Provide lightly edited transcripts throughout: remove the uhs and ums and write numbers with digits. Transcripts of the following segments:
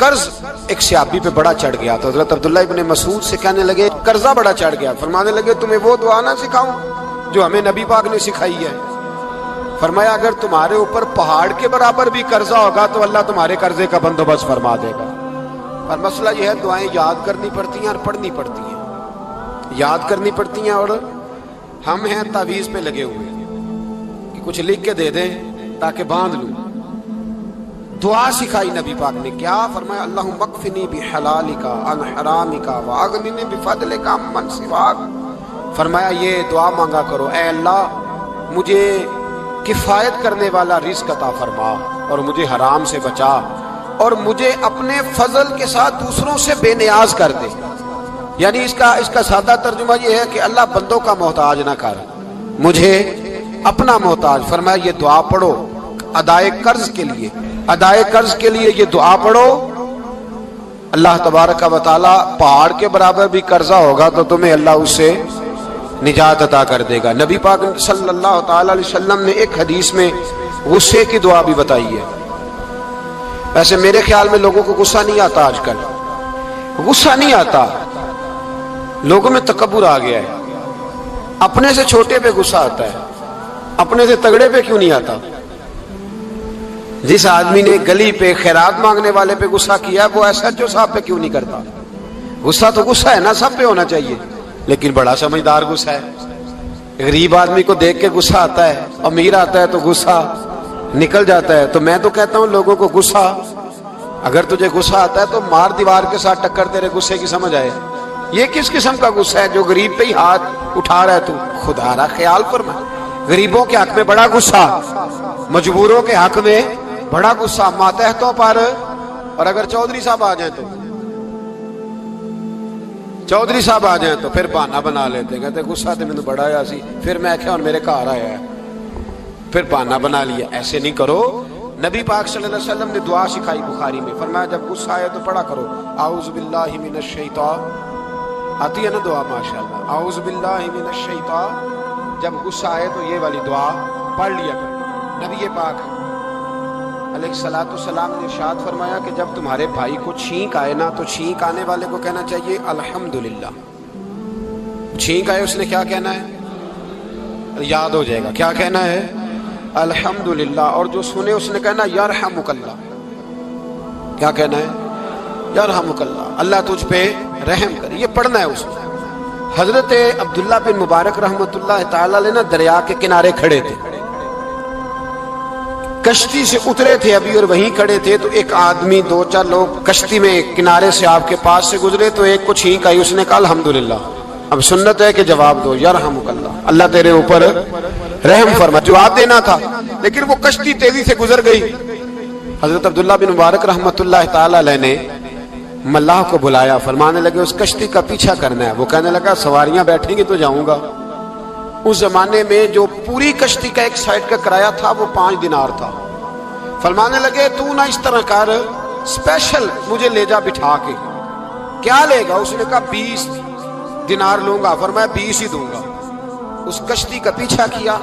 قرض ایک صحابی پہ بڑا چڑھ گیا تو حضرت عبداللہ ابن مسعود سے کہنے لگے قرضہ بڑا چڑھ گیا. فرمانے لگے تمہیں وہ دعا نہ سکھاؤں جو ہمیں نبی پاک نے سکھائی ہے. فرمایا اگر تمہارے اوپر پہاڑ کے برابر بھی قرضہ ہوگا تو اللہ تمہارے قرضے کا بندوبست فرما دے گا. اور مسئلہ یہ ہے دعائیں یاد کرنی پڑتی ہیں اور پڑھنی پڑتی ہیں. یاد کرنی پڑتی ہیں اور ہم ہیں تعویذ پہ لگے ہوئے کہ کچھ لکھ کے دے دیں تاکہ باندھ لوں. دعا سکھائی نبی پاک نے کیا فرمایا اللہم اکفنی بحلالک عن حرامک واغننی بفضلک عمن سواک. فرمایا یہ دعا مانگا کرو اے اللہ مجھے کفایت کرنے والا رزق عطا فرما اور مجھے حرام سے بچا اور مجھے اپنے فضل کے ساتھ دوسروں سے بے نیاز کر دے. یعنی اس کا سادہ ترجمہ یہ ہے کہ اللہ بندوں کا محتاج نہ کر مجھے اپنا محتاج. فرمایا یہ دعا پڑھو ادائے قرض کے لیے. ادائے قرض کے لیے یہ دعا پڑھو. اللہ تبارک و تعالی پہاڑ کے برابر بھی قرضہ ہوگا تو تمہیں اللہ اس سے نجات عطا کر دے گا. نبی پاک صلی اللہ تعالی علیہ وسلم نے ایک حدیث میں غصے کی دعا بھی بتائی ہے. ویسے میرے خیال میں لوگوں کو غصہ نہیں آتا, آج کل غصہ نہیں آتا, لوگوں میں تکبر آ گیا ہے. اپنے سے چھوٹے پہ غصہ آتا ہے, اپنے سے تگڑے پہ کیوں نہیں آتا؟ جس آدمی نے گلی پہ خیرات مانگنے والے پہ غصہ کیا وہ ایس ایچ او صاحب پہ کیوں نہیں کرتا؟ غصہ تو غصہ ہے نا, سب پہ ہونا چاہیے, لیکن بڑا سمجھدار غصہ ہے. غریب آدمی کو دیکھ کے غصہ آتا ہے, امیر آتا ہے تو غصہ نکل جاتا ہے. تو میں تو کہتا ہوں لوگوں کو غصہ, اگر تجھے غصہ آتا ہے تو مار دیوار کے ساتھ ٹکر تیرے غصے کی سمجھ آئے. یہ کس قسم کا غصہ ہے جو غریب پہ ہی ہاتھ اٹھا رہا ہے؟ تو خدا را خیال فرما. غریبوں کے حق میں بڑا غصہ, مجبوروں کے حق میں بڑا غصہ, ماتحتوں پر. اور اگر چودھری صاحب آ جائیں تو پھر بہانہ بنا لیتے, کہتے غصہ تو مجھے بڑا آیا سی, پھر میں کیا اور میرے گھر آیا ہے, پھر بہانہ بنا لیا. ایسے نہیں کرو. نبی پاک صلی اللہ علیہ وسلم نے دعا سکھائی بخاری میں. فرمایا جب غصہ آئے تو پڑھا کرو اعوذ باللہ من الشیطان. آتی ہے نا دعا ماشاءاللہ, اعوذ باللہ من الشیطان. جب غصہ آئے تو یہ والی دعا پڑھ لیا کرو. نبی پاک علیہ الصلوۃ والسلام نے ارشاد فرمایا کہ جب تمہارے بھائی کو چھینک آئے نا تو چھینک آنے والے کو کہنا چاہیے الحمدللہ. چھینک آئے اس نے کیا کہنا ہے؟ یاد ہو جائے گا کیا کہنا ہے؟ الحمدللہ. اور جو سنے اس نے کہنا یرحمک اللہ. کیا کہنا ہے؟ یرحمک اللہ, اللہ تجھ پہ رحم کرے. یہ پڑھنا ہے اس میں. حضرت عبداللہ بن مبارک رحمۃ اللہ تعالی علیہ نا دریا کے کنارے کھڑے تھے, کشتی سے اترے تھے ابھی اور وہیں کھڑے تھے. تو ایک آدمی, دو چار لوگ کشتی میں کنارے سے آپ کے پاس سے گزرے تو ایک کو چھینک آئی, اس نے کہا الحمدللہ. اب سنت ہے کہ جواب دو یرحمک اللہ, اللہ تیرے اوپر رحم فرما. جواب دینا تھا لیکن وہ کشتی تیزی سے گزر گئی. حضرت عبداللہ بن مبارک رحمۃ اللہ تعالی علیہ نے ملاح کو بلایا. فرمانے لگے اس کشتی کا پیچھا کرنا ہے. وہ کہنے لگا سواریاں بیٹھیں گی تو جاؤں گا. اس زمانے میں جو پوری کشتی کا ایک سائیڈ کا کرایہ تھا وہ 5 دینار تھا. فرمانے لگے تو نہ اس طرح کر, اسپیشل مجھے لے جا بٹھا کے. کیا لے گا؟ اس نے کہا 20 دینار لوں گا. فرمایا 20 ہی دوں گا. اس کشتی کا پیچھا کیا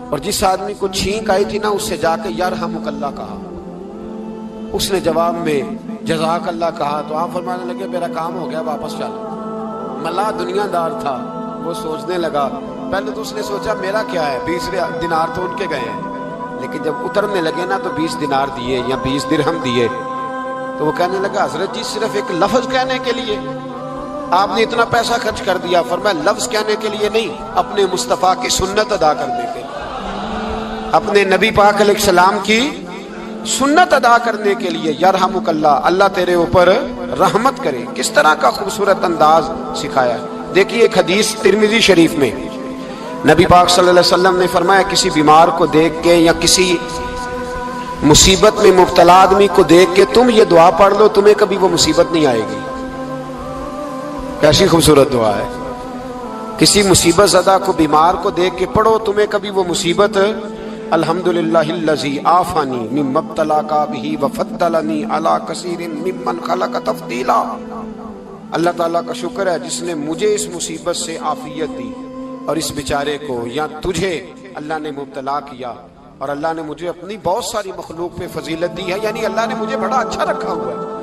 اور جس آدمی کو چھینک آئی تھی نا اس سے جا کے یرحمک اللہ کہا. اس نے جواب میں جزاک اللہ کہا. تو آپ فرمانے لگے میرا کام ہو گیا, واپس چل. ملا دنیا دار تھا, وہ سوچنے لگا. پہلے تو اس نے سوچا میرا کیا ہے, 20 دینار تو ان کے گئے ہیں. لیکن جب اترنے لگے نا تو 20 دینار دیے یا 20 درہم دیے. تو وہ کہنے لگا حضرت جی صرف ایک لفظ کہنے کے لیے آپ نے اتنا پیسہ خرچ کر دیا. فرمایا لفظ کہنے کے لیے نہیں, اپنے مصطفیٰ کی سنت ادا کرنے کے لیے, اپنے نبی پاک علیہ السلام کی سنت ادا کرنے کے لیے. یرحمک اللہ, اللہ تیرے اوپر رحمت کرے. کس طرح کا خوبصورت انداز سکھایا. دیکھیے ایک حدیث ترمذی شریف میں نبی پاک صلی اللہ علیہ وسلم نے فرمایا کسی بیمار کو دیکھ کے یا کسی مصیبت میں مبتلا آدمی کو دیکھ کے تم یہ دعا پڑھ لو تمہیں کبھی وہ مصیبت نہیں آئے گی. کیسی خوبصورت دعا ہے. کسی مصیبت زدہ کو, بیمار کو دیکھ کے پڑھو تمہیں کبھی وہ مصیبت. الحمدللہ الذی عافانی مما ابتلاک بہ وفضلنی علی کثیر ممن خلق تفضیلا. اللہ تعالیٰ کا شکر ہے جس نے مجھے اس مصیبت سے عافیت دی اور اس بیچارے کو یا تجھے اللہ نے مبتلا کیا اور اللہ نے مجھے اپنی بہت ساری مخلوق پہ فضیلت دی ہے. یعنی اللہ نے مجھے بڑا اچھا رکھا ہوا ہے.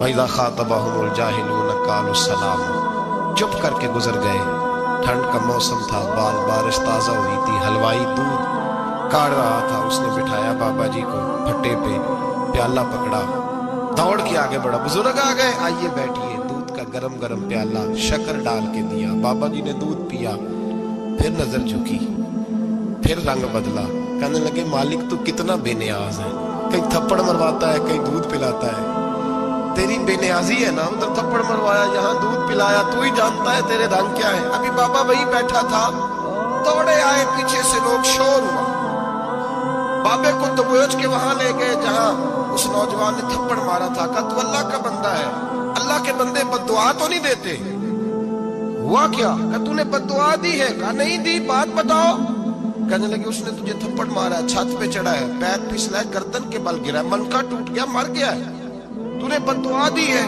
وَإِذَا خَاطَبَهُمُ الْجَاهِلُونَ قَالُوا السَّلَامَ، چپ کر کے گزر گئے۔ ٹھنڈ کا موسم تھا، بارش تازہ ہوئی تھی، حلوائی دودھ کاڑ رہا تھا، اس نے بٹھایا بابا جی کو پھٹے پہ، پیالہ پکڑا، دوڑ کے آگے بڑھا، بزرگ آ گئے، آئیے بیٹھیے، دودھ کا گرم گرم پیالہ شکر ڈال کے دیا، بابا جی نے دودھ پیا، پھر نظر جھکی، پھر رنگ بدلا، کہنے لگے مالک تو کتنا بے نیاز ہے، کہیں تھپڑ مرواتا ہے، کہیں دودھ پلاتا ہے، تیری بے نیازی ہے نا، ادھر تھپڑ مروایا، یہاں دودھ پلایا، تو ہی جانتا ہے تیرے رنگ کیا ہے۔ ابھی بابا وہی بیٹھا تھا، دوڑے آئے پیچھے سے لوگ، شور ہوا، بابے کو دبوچ کے وہاں لے گئے جہاں اس نوجوان نے تھپڑ مارا تھا، کہا تو اللہ کا بندہ ہے، اللہ کے بندے بد دعا تو نہیں دیتے، ہوا کیا؟ کہا تو نے بد دعا دی ہے؟ کہا نہیں دی، بات بتاؤ۔ کہنے لگے اس نے تجھے تھپڑ مارا ہے، چھت پہ چڑھا ہے، پیر پھسلا ہے، گردن کے بل گرا ہے، منکا ٹوٹ گیا، مر گیا ہے، تو نے بد دعا دی ہے۔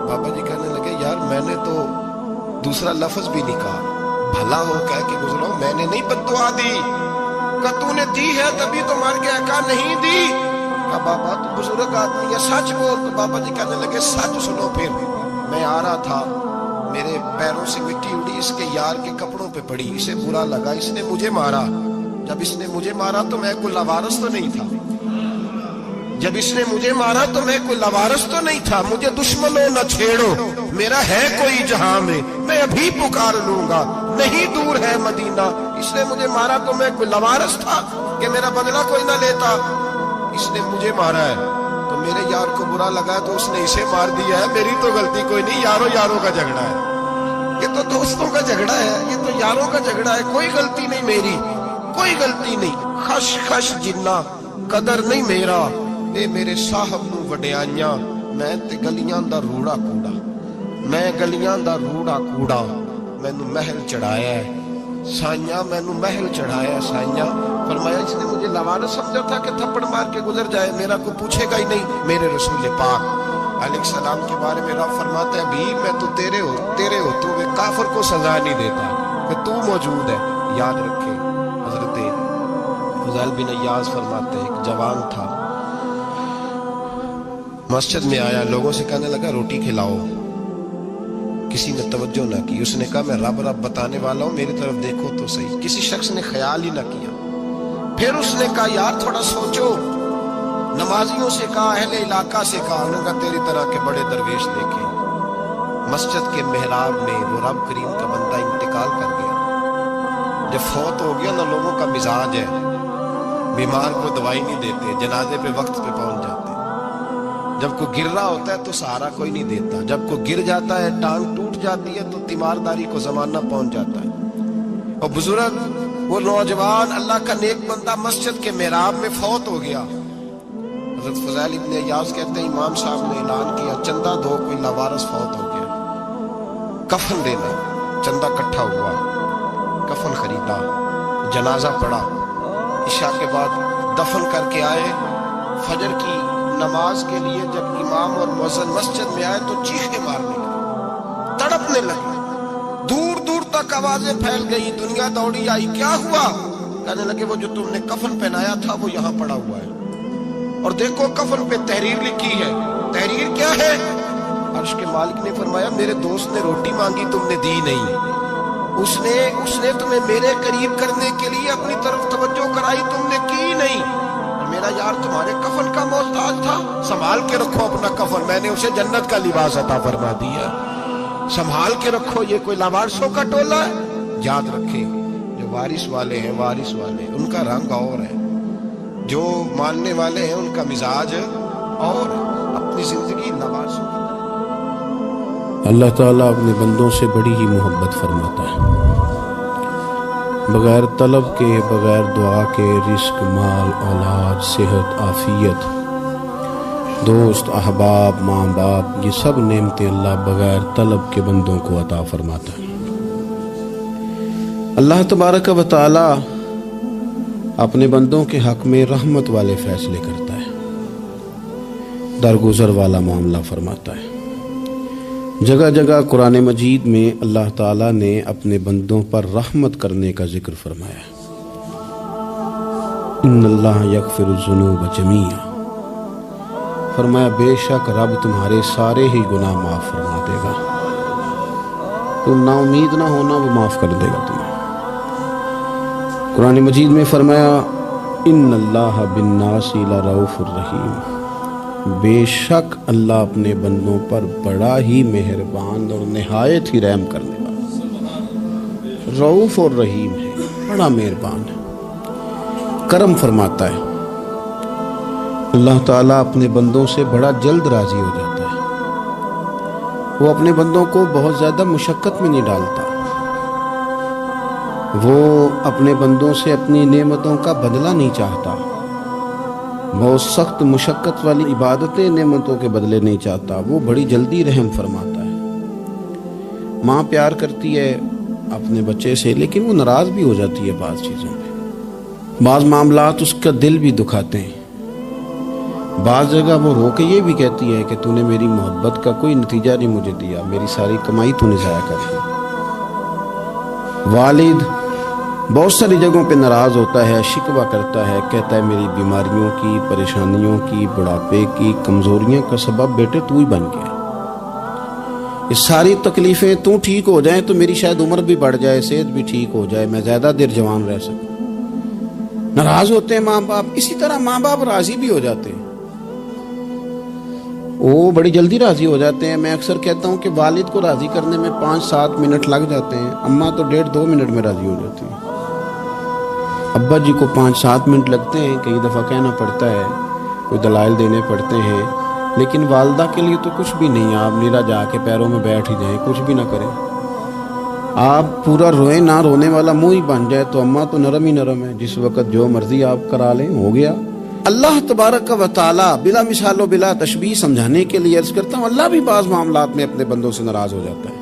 بابا جی کہنے لگے یار میں نے تو دوسرا لفظ بھی نہیں کہا، بھلا ہو کہہ کے گزرو، میں نے نہیں بد دعا دی۔ کہا تو نے دی ہے تبھی تو مر گیا، کہا نہیں دی۔ کہا بابا تو بزرگ آدمی ہے، سچ بول۔ تو بابا جی کہنے لگے سچ سنو، پھر میں آ رہا تھا، میرے پیروں سے مٹی اڑی، اس کے یار کے کپڑوں پہ پڑی، اسے برا لگا، اس نے مجھے مارا، جب اس نے مجھے مارا تو میں کوئی لاوارث تو نہیں تھا، جب اس نے مجھے مارا تو میں کوئی لاوارث تو نہیں تھا، مجھے دشمنوں نہ چھیڑو، میرا ہے کوئی جہاں میں ابھی پکار لوں گا، نہیں دور ہے مدینہ، اس نے مجھے مارا تو میں کوئی لاوارث تھا کہ میرا بدلہ کوئی نہ لیتا، اس نے مجھے مارا ہے تو میرے یار کو برا لگا ہے تو اس نے اسے مار دیا ہے، میری تو غلطی کوئی نہیں، یاروں کا جھگڑا ہے، یہ تو دوستوں کا جھگڑا ہے، یہ تو یاروں کا جھگڑا ہے، کوئی غلطی نہیں میری، کوئی غلطی نہیں، خش خش جنہ قدر نہیں میرا، اے میرے صاحب نو وڈیائیاں، میں تے گلیاں دا روڑا کوڑا، میں گلیاں دا روڑا کوڑا، میں نو محل چڑھایا ہے سائیاں، میں نو محل چڑھایا ہے سائیاں۔ فرمایا اس نے مجھے لوارث سمجھا تھا کہ تھپڑ مار کے گزر جائے، میرا کو پوچھے گا ہی نہیں، میرے رسول پاک علیہ السلام کے بارے میں رب فرماتا ہے بھی میں تو تیرے ہوتے ہوئے کافر کو سزا نہیں دیتا کہ تو موجود ہے۔ یاد رکھے حضرت فضیل بن ایاز فرماتے ہیں ایک جوان تھا، مسجد میں آیا، لوگوں سے کہنے لگا روٹی کھلاؤ، کسی نے توجہ نہ کی، اس نے کہا میں رب بتانے والا ہوں، میری طرف دیکھو تو صحیح، کسی شخص نے خیال ہی نہ کیا، پھر اس نے کہا یار تھوڑا سوچو، نمازیوں سے کہا، اہل علاقہ سے کہا، انہوں نے کہا تیری طرح کے بڑے درویش دیکھے۔ مسجد کے محراب میں وہ رب کریم کا بندہ انتقال کر گیا، جب فوت ہو گیا نا، لوگوں کا مزاج ہے بیمار کو دوائی نہیں دیتے، جنازے پہ وقت پہ پہنچ جاتے، جب کوئی گر رہا ہوتا ہے تو سہارا کوئی نہیں دیتا، جب کوئی گر جاتا ہے ٹانگ ٹوٹ جاتی ہے تو تیمارداری کو زمانہ پہنچ جاتا ہے۔ اور بزرگ وہ نوجوان اللہ کا نیک بندہ مسجد کے محراب میں فوت ہو گیا۔ حضرت فضیل ابن ایاز کہتے ہیں امام صاحب نے اعلان کیا چندہ دو، کوئی لاوارث فوت ہو گیا، کفن دینا، چندہ کٹھا ہوا، کفن خریدا، جنازہ پڑا، عشاء کے بعد دفن کر کے آئے، فجر کی نماز کے لیے جب امام اور مؤذن مسجد میں آئے تو چیخیں مارنے لگے، تڑپنے لگے، دور دور تک آوازیں پھیل گئی، دنیا دوڑی آئی، کیا ہوا؟ کہنے لگے وہ جو تم نے کفن پہنایا تھا وہ یہاں پڑا ہوا ہے، اور دیکھو کفن پہ تحریر لکھی ہے، تحریر کیا ہے؟ عرش کے مالک نے فرمایا میرے دوست نے روٹی مانگی تم نے دی نہیں، اس نے تمہیں میرے قریب کرنے کے لیے اپنی طرف توجہ کرائی، تم نے کی نہیں، میرا یار تمہارے کفن کا محتاج تھا، سنبھال کے رکھو اپنا کفن، میں نے اسے جنت کا لباس عطا فرما دیا، سنبھال کے رکھو، یہ کوئی لاوارثوں کا ٹولہ ہے۔ یاد رکھیں جو وارث والے ہیں، وارث والے ان کا رنگ اور ہے، جو ماننے والے ہیں ان کا مزاج اور اپنی زندگی نوازوں کی۔ اللہ تعالیٰ اپنے بندوں سے بڑی ہی محبت فرماتا ہے، بغیر طلب کے، بغیر دعا کے رزق، مال، اولاد، صحت، عافیت، دوست، احباب، ماں باپ، یہ سب نعمتیں اللہ بغیر طلب کے بندوں کو عطا فرماتا ہے۔ اللہ تبارک و تعالی اپنے بندوں کے حق میں رحمت والے فیصلے کرتا ہے، درگزر والا معاملہ فرماتا ہے۔ جگہ جگہ قرآن مجید میں اللہ تعالیٰ نے اپنے بندوں پر رحمت کرنے کا ذکر فرمایا ہے، ان اللہ یغفر الذنوب جمیعا، فرمایا بے شک رب تمہارے سارے ہی گناہ معاف فرما دے گا. تم نا امید نہ ہونا، وہ معاف کر دے گا تمہیں. قرآن مجید میں فرمایا ان اللہ بالناس لرؤوف الرحیم، بے شک اللہ اپنے بندوں پر بڑا ہی مہربان اور نہایت ہی رحم کرنے والا رؤوف اور رحیم ہے، بڑا مہربان ہے، کرم فرماتا ہے. اللہ تعالیٰ اپنے بندوں سے بڑا جلد راضی ہو جاتا ہے. وہ اپنے بندوں کو بہت زیادہ مشقت میں نہیں ڈالتا. وہ اپنے بندوں سے اپنی نعمتوں کا بدلہ نہیں چاہتا. بہت سخت مشقت والی عبادتیں نعمتوں کے بدلے نہیں چاہتا. وہ بڑی جلدی رحم فرماتا ہے. ماں پیار کرتی ہے اپنے بچے سے، لیکن وہ ناراض بھی ہو جاتی ہے بعض چیزوں پہ. بعض معاملات اس کا دل بھی دکھاتے ہیں. بعض جگہ وہ رو کے یہ بھی کہتی ہے کہ تو نے میری محبت کا کوئی نتیجہ نہیں مجھے دیا، میری ساری کمائی تو نے ضائع کر دی. والد بہت ساری جگہوں پہ ناراض ہوتا ہے، شکوہ کرتا ہے، کہتا ہے میری بیماریوں کی، پریشانیوں کی، بڑھاپے کی، کمزوریوں کا سبب بیٹے تو ہی بن گیا. یہ ساری تکلیفیں تو ٹھیک ہو جائیں تو میری شاید عمر بھی بڑھ جائے، صحت بھی ٹھیک ہو جائے، میں زیادہ دیر جوان رہ سکوں. ناراض ہوتے ہیں ماں باپ. اسی طرح ماں باپ راضی بھی ہو جاتے ہیں، وہ بڑی جلدی راضی ہو جاتے ہیں. میں اکثر کہتا ہوں کہ والد کو راضی کرنے میں 5-7 منٹ لگ جاتے ہیں، اماں تو 1.5-2 منٹ میں راضی ہو جاتی ہیں. ابا جی کو 5-7 منٹ لگتے ہیں، کئی دفعہ کہنا پڑتا ہے، کوئی دلائل دینے پڑتے ہیں، لیکن والدہ کے لیے تو کچھ بھی نہیں. آپ نیرا جا کے پیروں میں بیٹھ ہی جائیں، کچھ بھی نہ کریں. آپ پورا روئیں نہ، رونے والا منہ ہی بن جائے تو اماں تو نرم ہی نرم ہے، جس وقت جو مرضی آپ کرا لیں ہو گیا. اللہ تبارک و تعالی بلا مثال و بلا تشبیہ سمجھانے کے لیے عرض کرتا ہوں، اللہ بھی بعض معاملات میں اپنے بندوں سے ناراض ہو جاتا ہے.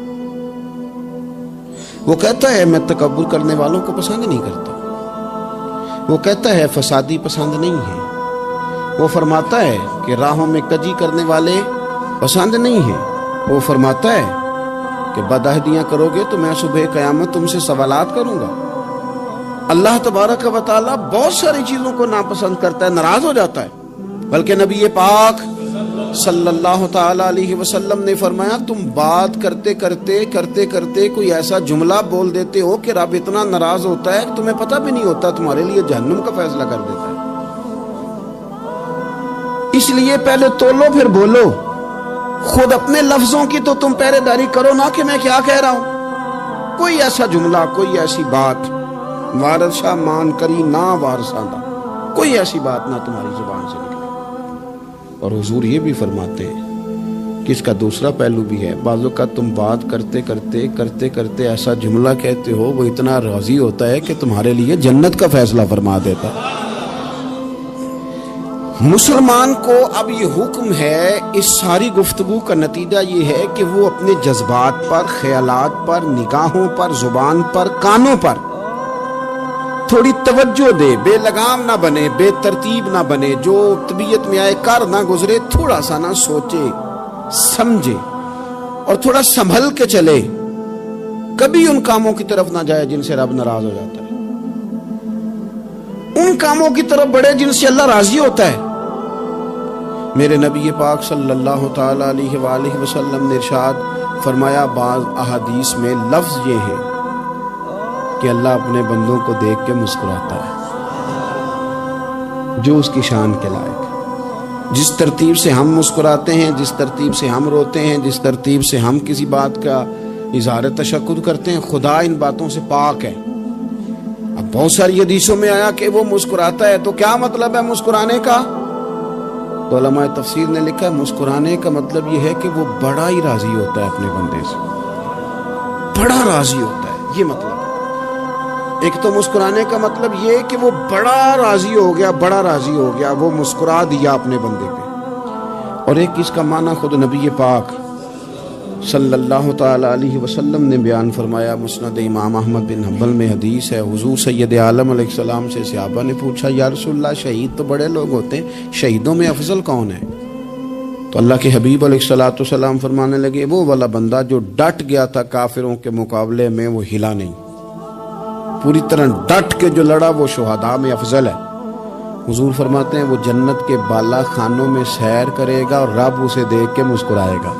وہ کہتا ہے میں تکبر کرنے والوں کو پسند نہیں کرتا. وہ کہتا ہے فسادی پسند نہیں ہے. وہ فرماتا ہے کہ راہوں میں کجی کرنے والے پسند نہیں ہیں. وہ فرماتا ہے کہ بدعہدیاں کرو گے تو میں صبح قیامت تم سے سوالات کروں گا. اللہ تبارک و تعالیٰ بہت ساری چیزوں کو ناپسند کرتا ہے، ناراض ہو جاتا ہے. بلکہ نبی پاک صلی اللہ تعالی علیہ وسلم نے فرمایا تم بات کرتے کرتے کوئی ایسا جملہ بول دیتے ہو کہ رب اتنا ناراض ہوتا ہے کہ تمہیں پتہ بھی نہیں ہوتا، تمہارے لیے جہنم کا فیصلہ کر دیتا ہے. اس لیے پہلے تولو پھر بولو. خود اپنے لفظوں کی تو تم پہرے داری کرو، نہ کہ میں کیا کہہ رہا ہوں. کوئی ایسا جملہ، کوئی ایسی بات وارث شاہ مان کری نہ وارثاں دا، کوئی ایسی بات نہ تمہاری زبان سے نکلے. اور حضور یہ بھی فرماتے ہیں کہ اس کا دوسرا پہلو بھی ہے. بعض اوقات تم بات کرتے ایسا جملہ کہتے ہو وہ اتنا راضی ہوتا ہے کہ تمہارے لیے جنت کا فیصلہ فرما دیتا ہے. مسلمان کو اب یہ حکم ہے، اس ساری گفتگو کا نتیجہ یہ ہے کہ وہ اپنے جذبات پر، خیالات پر، نگاہوں پر، زبان پر، کانوں پر تھوڑی توجہ دے. بے لگام نہ بنے، بے ترتیب نہ بنے، جو طبیعت میں آئے کر نہ گزرے. تھوڑا سا نہ سوچے سمجھے اور تھوڑا سنبھل کے چلے. کبھی ان کاموں کی طرف نہ جائے جن سے رب ناراض ہو جاتا ہے. ان کاموں کی طرف بڑھے جن سے اللہ راضی ہوتا ہے. میرے نبی پاک صلی اللہ تعالی علیہ وآلہ وسلم نے ارشاد فرمایا، بعض احادیث میں لفظ یہ ہے کہ اللہ اپنے بندوں کو دیکھ کے مسکراتا ہے جو اس کی شان کے لائق ہے. جس ترتیب سے ہم مسکراتے ہیں، جس ترتیب سے ہم روتے ہیں، جس ترتیب سے ہم کسی بات کا اظہار تشکر کرتے ہیں، خدا ان باتوں سے پاک ہے. اب بہت ساری حدیثوں میں آیا کہ وہ مسکراتا ہے، تو کیا مطلب ہے مسکرانے کا؟ تو علماء تفسیر نے لکھا ہے مسکرانے کا مطلب یہ ہے کہ وہ بڑا ہی راضی ہوتا ہے اپنے بندے سے، بڑا راضی ہوتا ہے. یہ مطلب ہے. ایک تو مسکرانے کا مطلب یہ کہ وہ بڑا راضی ہو گیا، وہ مسکرا دیا اپنے بندے پہ. اور ایک اس کا معنی خود نبی پاک صلی اللہ تعالی علیہ وسلم نے بیان فرمایا. مسند امام احمد بن حنبل میں حدیث ہے، حضور سید عالم علیہ السلام سے صحابہ نے پوچھا یا رسول اللہ شہید تو بڑے لوگ ہوتے ہیں، شہیدوں میں افضل کون ہے؟ تو اللہ کے حبیب علیہ السلام فرمانے لگے وہ والا بندہ جو ڈٹ گیا تھا کافروں کے مقابلے میں، وہ ہلا نہیں، پوری طرح ڈٹ کے جو لڑا وہ شہداء میں افضل ہے. حضور فرماتے ہیں وہ جنت کے بالا خانوں میں سیر کرے گا اور رب اسے دیکھ کے مسکرائے گا.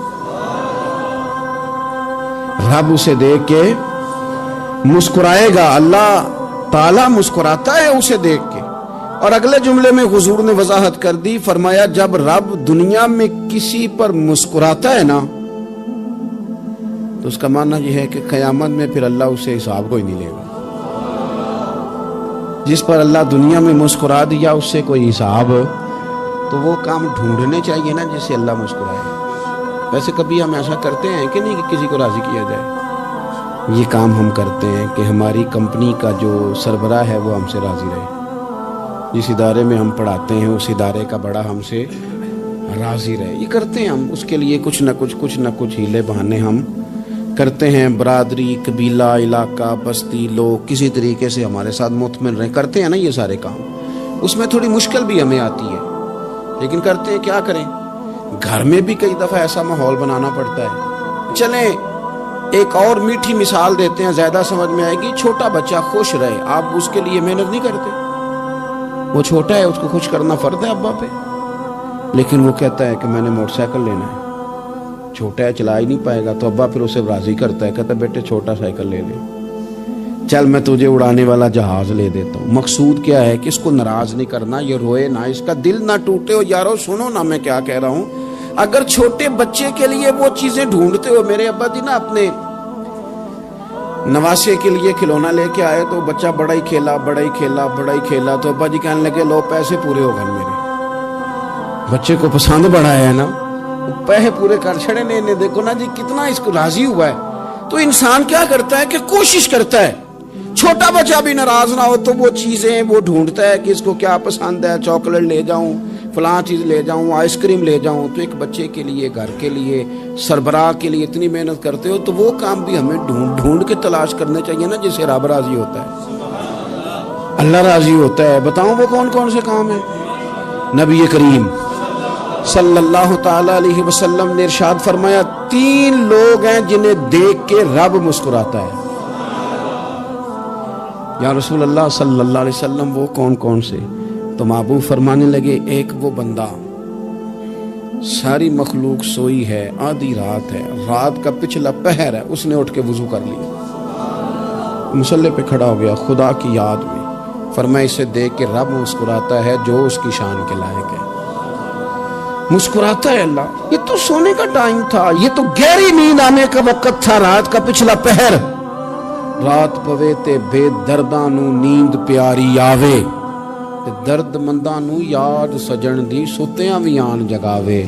رب اسے دیکھ کے مسکرائے گا. اللہ تعالیٰ مسکراتا ہے اسے دیکھ کے. اور اگلے جملے میں حضور نے وضاحت کر دی, فرمایا جب رب دنیا میں کسی پر مسکراتا ہے نا تو اس کا معنی یہ ہے کہ قیامت میں پھر اللہ اسے حساب کو ہی نہیں لے گا. جس پر اللہ دنیا میں مسکرا دیا اس سے کوئی حساب, تو وہ کام ڈھونڈنے چاہیے نا جس سے اللہ مسکرائے. ویسے کبھی ہم ایسا کرتے ہیں کہ نہیں کہ کسی کو راضی کیا جائے؟ یہ کام ہم کرتے ہیں کہ ہماری کمپنی کا جو سربراہ ہے وہ ہم سے راضی رہے. جس ادارے میں ہم پڑھاتے ہیں اس ادارے کا بڑا ہم سے راضی رہے. یہ کرتے ہیں ہم, اس کے لیے کچھ نہ کچھ ہیلے بہانے ہم کرتے ہیں. برادری, قبیلہ, علاقہ, بستی, لوگ کسی طریقے سے ہمارے ساتھ مطمئن رہیں, کرتے ہیں نا یہ سارے کام. اس میں تھوڑی مشکل بھی ہمیں آتی ہے لیکن کرتے ہیں. کیا کریں, گھر میں بھی کئی دفعہ ایسا ماحول بنانا پڑتا ہے. چلیں ایک اور میٹھی مثال دیتے ہیں, زیادہ سمجھ میں آئے گی. چھوٹا بچہ خوش رہے, آپ اس کے لیے محنت نہیں کرتے. وہ چھوٹا ہے, اس کو خوش کرنا فرض ہے ابا پہ, لیکن وہ کہتا ہے کہ میں نے موٹر سائیکل لینا ہے. چھوٹا ہے, چلا ہی نہیں پائے گا, تو ابا پھر اسے راضی کرتا ہے, کہتا ہے بیٹے چھوٹا سائیکل لے لے, چل میں تجھے اڑانے والا جہاز لے دیتا ہوں. مقصود کیا ہے کہ اس کو ناراض نہیں کرنا, یہ روئے نہ, اس کا دل نہ ٹوٹے. ہو یارو سنو نا میں کیا کہہ رہا ہوں. اگر چھوٹے بچے کے لیے وہ چیزیں ڈھونڈتے ہو, میرے ابا جی نا اپنے نواسے کے لیے کھلونا لے کے آئے تو بچہ بڑا ہی کھیلا, تو ابا جی کہنے لگے لو پیسے پورے ہو گئے میرے. بچے کو پسند بڑا ہے نا, پیسے پورے کر چھڑے نے. دیکھو نا جی کتنا اس کو راضی ہوا ہے. تو انسان کیا کرتا ہے کہ کوشش کرتا ہے چھوٹا بچہ بھی ناراض نہ ہو, تو وہ چیزیں وہ ڈھونڈتا ہے کہ اس کو کیا پسند ہے. چاکلیٹ لے جاؤں, فلاں چیز لے جاؤں, آئس کریم لے جاؤں. تو ایک بچے کے لیے, گھر کے لیے, سربراہ کے لیے اتنی محنت کرتے ہو, تو وہ کام بھی ہمیں ڈھونڈ کے تلاش کرنے چاہیے نا جس سے رب راضی ہوتا ہے, اللہ راضی ہوتا ہے. بتاؤں وہ کون کون سے کام ہیں؟ نبی کریم صلی اللہ تعالی علیہ وسلم نے ارشاد فرمایا 3 لوگ ہیں جنہیں دیکھ کے رب مسکراتا ہے. یا رسول اللہ صلی اللہ علیہ وسلم وہ کون کون سے؟ تو محبوب فرمانے لگے, ایک وہ بندہ ساری مخلوق سوئی ہے, آدھی رات ہے, رات کا پچھلا پہر ہے, اس نے اٹھ کے وضو کر لیا, مصلی پہ کھڑا ہو گیا خدا کی یاد میں. فرمایا اسے دیکھ کے رب مسکراتا ہے جو اس کی شان کے لائق ہے. مسکراتا ہے اللہ. یہ تو سونے کا ٹائم تھا, یہ تو گہری نیند آنے کا وقت تھا, رات کا پچھلا پہر. رات پوے تے بے درداں نو نیند پیاری آوے, درد منداں نو یاد سجن دی ستیاں وی آن جگاوے.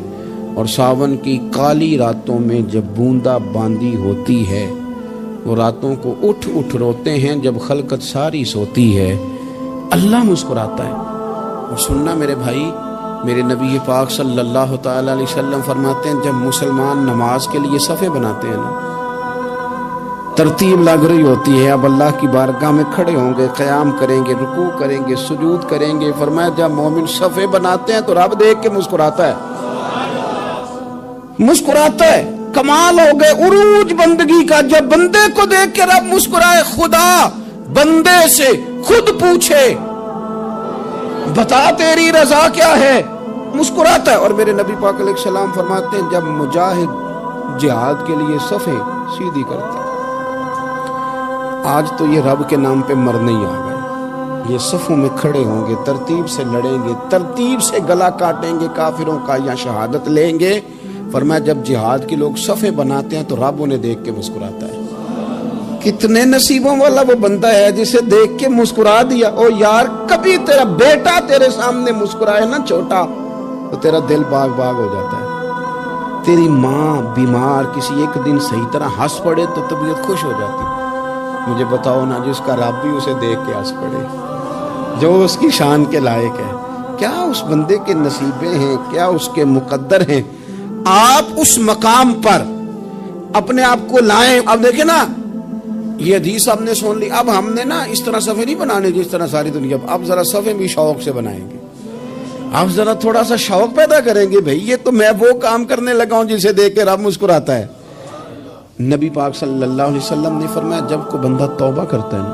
اور ساون کی کالی راتوں میں جب بوندا باندی ہوتی ہے, وہ راتوں کو اٹھ روتے ہیں جب خلقت ساری سوتی ہے. اللہ مسکراتا ہے. اور سننا میرے بھائی, میرے نبی پاک صلی اللہ تعالی علیہ وسلم فرماتے ہیں جب مسلمان نماز کے لیے صفیں بناتے ہیں نا, ترتیب لگ رہی ہوتی ہے, اب اللہ کی بارگاہ میں کھڑے ہوں گے, قیام کریں گے, رکوع کریں گے, سجود کریں گے. فرمایا جب مومن صفیں بناتے ہیں تو رب دیکھ کے مسکراتا ہے, مسکراتا ہے. کمال ہو گئے عروج بندگی کا, جب بندے کو دیکھ کے رب مسکرائے. خدا بندے سے خود پوچھے بتا تیری رضا کیا ہے, مسکراتا ہے. اور میرے نبی پاک علیہ السلام فرماتے ہیں جب مجاہد جہاد کے لیے صفیں سیدھی کرتے ہیں. آج تو یہ رب کے نام پہ مرنے ہی آ گئے. یہ صفوں میں کھڑے ہوں گے, ترتیب سے لڑیں گے, ترتیب سے گلا کاٹیں گے کافروں کا یا شہادت لیں گے. فرمایا جب جہاد کے لوگ صفیں بناتے ہیں تو رب انہیں دیکھ کے مسکراتا ہے. کتنے نصیبوں والا وہ بندہ ہے جسے دیکھ کے مسکرا دیا. او یار کبھی تیرا بیٹا تیرے سامنے مسکرائے نا چھوٹا, تو تیرا دل باغ باغ ہو جاتا ہے. تیری ماں بیمار کسی ایک دن صحیح طرح ہنس پڑے تو طبیعت خوش ہو جاتی. مجھے بتاؤ نا جس کا رب بھی اسے دیکھ کے ہنس پڑے, جو اس کی شان کے لائق ہے, کیا اس بندے کے نصیبیں ہیں, کیا اس کے مقدر ہیں. آپ اس مقام پر اپنے آپ کو لائیں. اب دیکھیں نا یہ حدیث آپ نے سن لی, اب ہم نے نا اس طرح صفحے نہیں بنانے جس طرح ساری دنیا. اب ذرا صفحے بھی شوق سے بنائیں گے, اب ذرا تھوڑا سا شوق پیدا کریں گے. بھئی یہ تو میں وہ کام کرنے لگا ہوں جسے دیکھ کے رب مسکراتا ہے. نبی پاک صلی اللہ علیہ وسلم نے فرمایا جب کوئی بندہ توبہ کرتا ہے نا,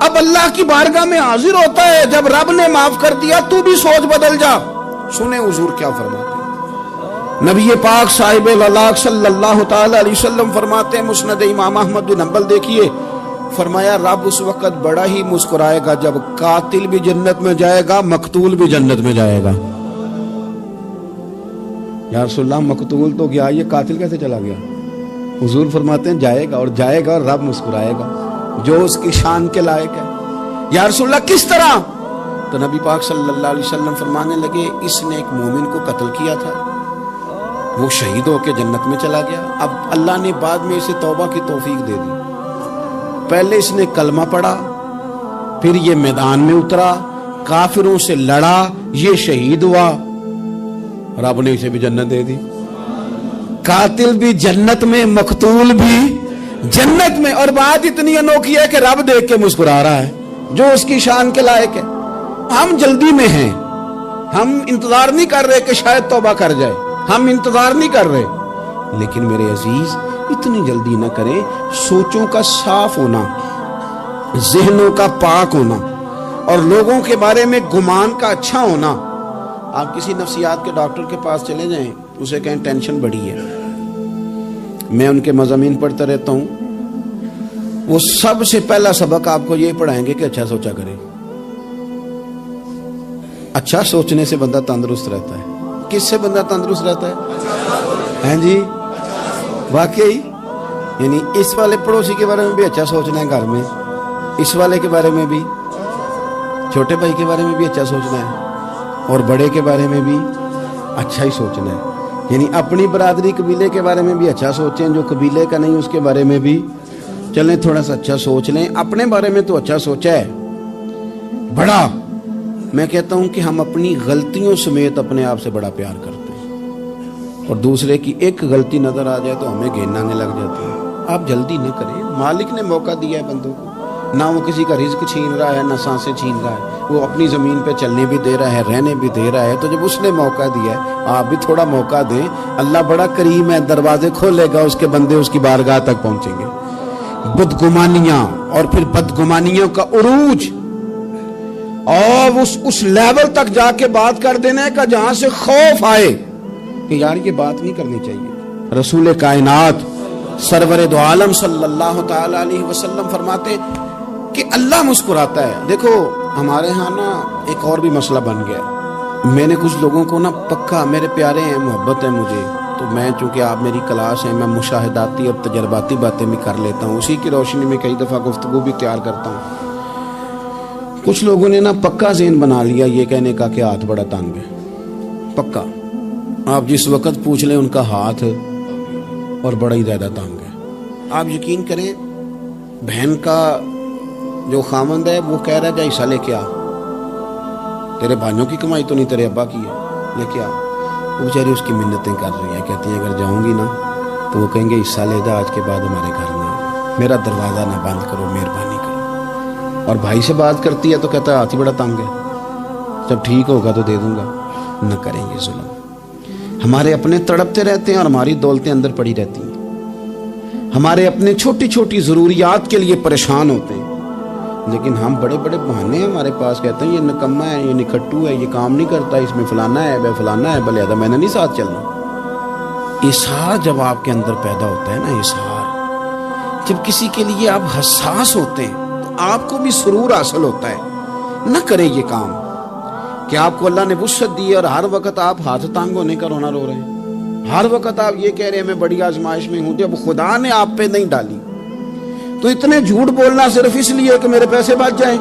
اب اللہ کی بارگاہ میں حاضر ہوتا ہے. جب رب نے معاف کر دیا تو بھی سوچ بدل جا. سنیں حضور کیا فرماتے ہیں. نبی پاک صاحب الاخلاق صلی اللہ تعالی علیہ وسلم فرماتے ہیں, مسند امام احمد بن حنبل دیکھیے, فرمایا رب اس وقت بڑا ہی مسکرائے گا جب قاتل بھی جنت میں جائے گا, مقتول بھی جنت میں جائے گا. یا رسول اللہ مقتول تو گیا, یہ قاتل کیسے چلا گیا؟ حضور فرماتے ہیں جائے گا, اور جائے گا اور رب مسکرائے گا جو اس کی شان کے لائق ہے. یا رسول اللہ کس طرح؟ تو نبی پاک صلی اللہ علیہ وسلم فرمانے لگے اس نے ایک مومن کو قتل کیا تھا, وہ شہید ہو کے جنت میں چلا گیا. اب اللہ نے بعد میں اسے توبہ کی توفیق دے دی. پہلے اس نے کلمہ پڑھا, پھر یہ میدان میں اترا, کافروں سے لڑا, یہ شہید ہوا, رب نے اسے بھی جنت دے دی. قاتل بھی جنت میں, مقتول بھی جنت میں. اور بات اتنی انوکھی ہے کہ رب دیکھ کے مسکرا رہا ہے جو اس کی شان کے لائق ہے. ہم جلدی میں ہیں, ہم انتظار نہیں کر رہے کہ شاید توبہ کر جائے, ہم انتظار نہیں کر رہے. لیکن میرے عزیز اتنی جلدی نہ کریں. سوچوں کا صاف ہونا, ذہنوں کا پاک ہونا, اور لوگوں کے بارے میں گمان کا اچھا ہونا. آپ کسی نفسیات کے ڈاکٹر کے پاس چلے جائیں, اسے کہیں ٹینشن بڑی ہے, میں ان کے مضامین پڑھتا رہتا ہوں, وہ سب سے پہلا سبق آپ کو یہ پڑھائیں گے کہ اچھا سوچا کریں. اچھا سوچنے سے بندہ تندرست رہتا ہے. کس سے بندہ تندرست رہتا ہے؟ ہیں جی واقعی. یعنی اس والے پڑوسی کے بارے میں بھی اچھا سوچنا ہے گھر میں, اس والے کے بارے میں بھی, چھوٹے بھائی کے بارے میں بھی اچھا سوچنا ہے, اور بڑے کے بارے میں بھی اچھا ہی سوچنا ہے. یعنی اپنی برادری قبیلے کے بارے میں بھی اچھا سوچیں, جو قبیلے کا نہیں اس کے بارے میں بھی چلیں تھوڑا سا اچھا سوچ لیں. اپنے بارے میں تو اچھا سوچا ہے بڑا. میں کہتا ہوں کہ ہم اپنی غلطیوں سمیت اپنے آپ سے بڑا پیار کرتے ہیں, اور دوسرے کی ایک غلطی نظر آ جائے تو ہمیں گھین آنے لگ جاتے ہیں. آپ جلدی نہ کریں, مالک نے موقع دیا ہے بندوں کو, نہ وہ کسی کا رزق چھین رہا ہے, نہ سانسیں چھین رہا ہے, وہ اپنی زمین پہ چلنے بھی دے رہا ہے, رہنے بھی دے رہا ہے. تو جب اس نے موقع دیا ہے آپ بھی تھوڑا موقع دیں. اللہ بڑا کریم ہے, دروازے کھولے گا, اس کے بندے اس کی بارگاہ تک پہنچیں گے. بدگمانیاں اور پھر بدگمانیوں کا عروج, اور اس لیول تک جا کے بات کر دینا ہے کہ جہاں سے خوف آئے کہ یار یہ بات نہیں کرنی چاہیے. رسول کائنات سرور دو عالم صلی اللہ تعالی علیہ وسلم فرماتے کہ اللہ مسکراتا ہے. دیکھو ہمارے ہاں نا ایک اور بھی مسئلہ بن گیا. میں نے کچھ لوگوں کو نا پکا, میرے پیارے ہیں, محبت ہے مجھے, تو میں چونکہ آپ میری کلاس ہیں, میں مشاہداتی اور تجرباتی باتیں بھی کر لیتا ہوں, اسی کی روشنی میں کئی دفعہ گفتگو بھی تیار کرتا ہوں. کچھ لوگوں نے نا پکا ذہن بنا لیا یہ کہنے کا کہ ہاتھ بڑا تنگ ہے. پکا آپ جس وقت پوچھ لیں ان کا ہاتھ اور بڑا ہی زیادہ تنگ ہے. آپ یقین کریں بہن کا جو خامند ہے وہ کہہ رہا ہے جا حصہ لے کے آ, تیرے بھائیوں کی کمائی تو نہیں تیرے ابا کی ہے, لے کے آ. وہ بیچاری اس کی منتیں کر رہی ہیں, کہتی ہیں اگر جاؤں گی نا تو وہ کہیں گے حصہ لے جا, آج کے بعد ہمارے گھر میں میرا دروازہ نہ بند کرو, مہربانی کرو. اور بھائی سے بات کرتی ہے تو کہتا ہے ہاتھ ہی بڑا تنگ ہے, جب ٹھیک ہوگا تو دے دوں گا. نہ کریں گے ظلم. ہمارے اپنے تڑپتے رہتے ہیں اور ہماری دولتیں اندر پڑی رہتی ہیں. ہمارے اپنے چھوٹی چھوٹی ضروریات کے لیے پریشان ہوتے ہیں, لیکن ہم بڑے بڑے بہانے ہمارے پاس, کہتے ہیں یہ نکما ہے, یہ نکھٹو ہے, یہ کام نہیں کرتا, اس میں فلانا ہے, وہ فلانا ہے, بلے میں نے نہیں ساتھ چلنا. اظہار جب آپ کے اندر پیدا ہوتا ہے نا, اظہار جب کسی کے لیے آپ حساس ہوتے ہیں تو آپ کو بھی سرور حاصل ہوتا ہے. نہ کریں یہ کام کہ آپ کو اللہ نے وسعت دی اور ہر وقت آپ ہاتھ تانگ ہونے کا رونا رو رہے ہیں, ہر وقت آپ یہ کہہ رہے ہیں میں بڑی آزمائش میں ہوں. جب خدا نے آپ پہ نہیں ڈالی تو اتنے جھوٹ بولنا صرف اس لیے کہ میرے پیسے بچ جائیں,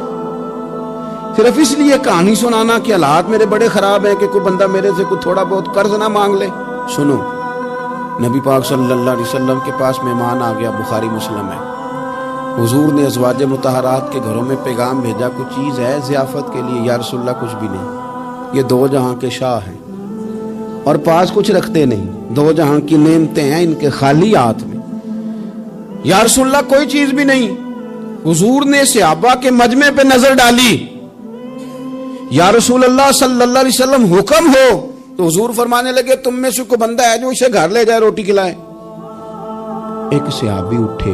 صرف اس لیے کہانی سنانا کہ حالات میرے بڑے خراب ہیں کہ کوئی بندہ میرے سے کوئی تھوڑا بہت قرض نہ مانگ لے. سنو, نبی پاک صلی اللہ علیہ وسلم کے پاس مہمان آ گیا, بخاری مسلم ہے. حضور نے ازواج مطہرات کے گھروں میں پیغام بھیجا, کچھ چیز ہے ضیافت کے لیے. یا رسول اللہ کچھ بھی نہیں, یہ دو جہاں کے شاہ ہیں اور پاس کچھ رکھتے نہیں, دو جہاں کی نعمتیں ہیں ان کے خالی ہاتھ میں. یا رسول اللہ کوئی چیز بھی نہیں. حضور نے صحابہ کے مجمع پہ نظر ڈالی, یا رسول اللہ صلی اللہ علیہ وسلم حکم ہو. تو حضور فرمانے لگے تم میں سے کوئی بندہ ہے جو اسے گھر لے جائے روٹی کھلائے. ایک صحابی اٹھے,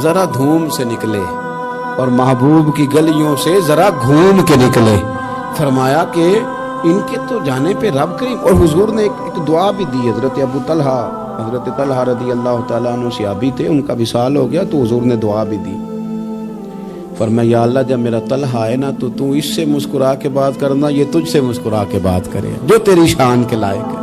ذرا دھوم سے نکلے اور محبوب کی گلیوں سے ذرا گھوم کے نکلے. فرمایا کہ ان کے تو جانے پہ رب کریم. اور حضور نے ایک دعا بھی دی. حضرت طلحہ رضی اللہ تعالیٰ عنہ صحابی تھے, ان کا وصال ہو گیا تو حضور نے دعا بھی دی. فرمایا یا اللہ جب میرا طلحہ ہے نا تو اس سے مسکرا کے بات کرنا, یہ تجھ سے مسکرا کے بات کرے جو تیری شان کے لائق ہے.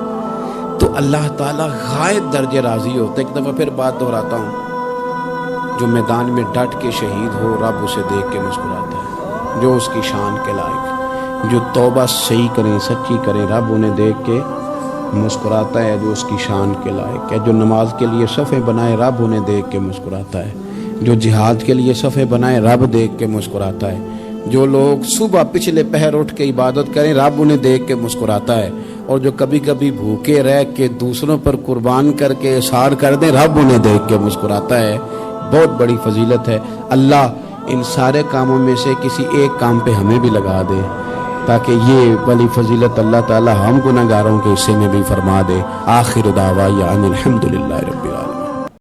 تو اللہ تعالیٰ غائب درجے راضی ہوتے. ایک دفعہ پھر بات دہراتا ہوں, جو میدان میں ڈٹ کے شہید ہو رب اسے دیکھ کے مسکراتا ہے جو اس کی شان کے لائق ہے. جو توبہ صحیح کریں, سچی کریں, رب انہیں دیکھ کے مسکراتا ہے جو اس کی شان کے لائق ہے. جو نماز کے لیے صفیں بنائے رب انہیں دیکھ کے مسکراتا ہے. جو جہاد کے لیے صفیں بنائے رب دیکھ کے مسکراتا ہے. جو لوگ صبح پچھلے پہر اٹھ کے عبادت کریں رب انہیں دیکھ کے مسکراتا ہے. اور جو کبھی کبھی بھوکے رہ کے دوسروں پر قربان کر کے اثار کر دیں رب انہیں دیکھ کے مسکراتا ہے. بہت بڑی فضیلت ہے. اللہ ان سارے کاموں میں سے کسی ایک کام پہ ہمیں بھی لگا دے تاکہ یہ بڑی فضیلت اللہ تعالی ہم گناہگاروں کے حصے میں بھی فرما دے. آخر دعوانا ان الحمدللہ رب العالمین.